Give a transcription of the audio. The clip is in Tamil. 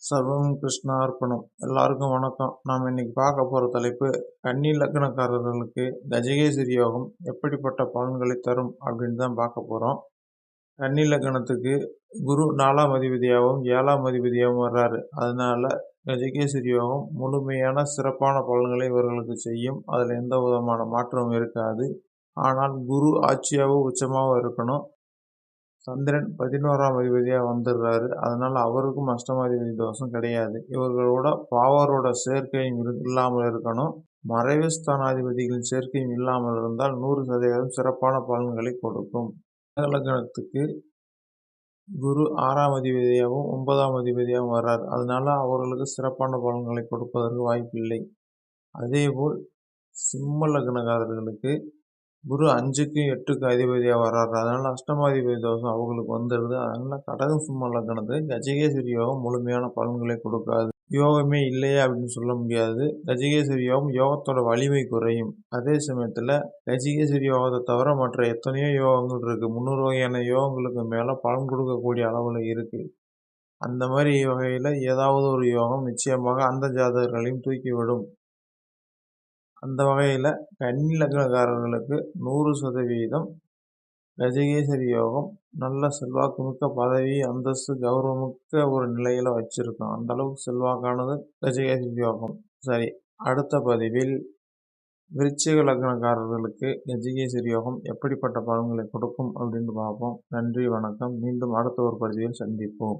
சர்வம் கிருஷ்ணார்ப்பணம். எல்லாருக்கும் வணக்கம். நாம் இன்னைக்கு பார்க்க போகிற தலைப்பு, கன்னி லக்னக்காரர்களுக்கு கஜகேசரி யோகம் எப்படிப்பட்ட பலன்களை தரும் அப்படின்னு தான் பார்க்க போகிறோம். கன்னி லக்னத்துக்கு குரு 4ஆம் அதிபதியாகவும் 7ஆம் அதிபதியாகவும் வர்றாரு. அதனால கஜகேசரி யோகம் முழுமையான சிறப்பான பலன்களை இவர்களுக்கு செய்யும். அதில் எந்த விதமான மாற்றமும் இருக்காது. ஆனால் குரு ஆட்சியாகவும் உச்சமாகவும் இருக்கணும். சந்திரன் 11ஆம் அதிபதியாக வந்துடுறாரு. அதனால அவருக்கும் அஷ்டமாதிபதி தோஷம் கிடையாது. இவர்களோட பாவரோட சேர்க்கையும் இல்லாமல் இருக்கணும். மறைவு ஸ்தானாதிபதிகளின் சேர்க்கையும் இல்லாமல் இருந்தால் 100% சிறப்பான பலன்களை கொடுக்கும். லக்னத்துக்கு குரு 6ஆம் அதிபதியாகவும் 9ஆம் அதிபதியாகவும் வர்றார். அதனால அவர்களுக்கு சிறப்பான பலன்களை கொடுப்பதற்கு வாய்ப்பில்லை. அதேபோல் சிம்ம லக்னக்காரர்களுக்கு குரு 5க்கு 8க்கு அதிபதியாக வர்றாரு. அதனால அஷ்டமாதிபதி தோஷம் அவங்களுக்கு வந்துடுது. அதனால கடகம் சிம்ம லக்னத்துக்கு கஜகேசரி யோகம் முழுமையான பலன்களை கொடுக்காது. யோகமே இல்லையே அப்படின்னு சொல்ல முடியாது. கஜகேசரி யோகம் யோகத்தோட வலிமை குறையும். அதே சமயத்தில் கஜகேசரி யோகத்தை தவிர மற்ற எத்தனையோ யோகங்கள் இருக்கு. 300 வகையான யோகங்களுக்கு மேலே பலன் கொடுக்கக்கூடிய அளவில் இருக்கு. அந்த மாதிரி வகையில் ஏதாவது ஒரு யோகம் நிச்சயமாக அந்த ஜாதகர்களையும் தூக்கிவிடும். அந்த வகையில் கன்னி லக்னக்காரர்களுக்கு 100% கஜகேசரி யோகம் நல்ல செல்வாக்கு மிக்க பதவி, அந்தஸ்து, கௌரவமிக்க ஒரு நிலையில் வச்சிருக்கோம். அந்த அளவுக்கு செல்வாக்கானது கஜகேசரி யோகம். சரி, அடுத்த பதிவில் விருச்சிக லக்னக்காரர்களுக்கு கஜகேசரி யோகம் எப்படிப்பட்ட பலன்களை கொடுக்கும் அப்படின்னு பார்ப்போம். நன்றி, வணக்கம். மீண்டும் அடுத்த ஒரு பதிவில் சந்திப்போம்.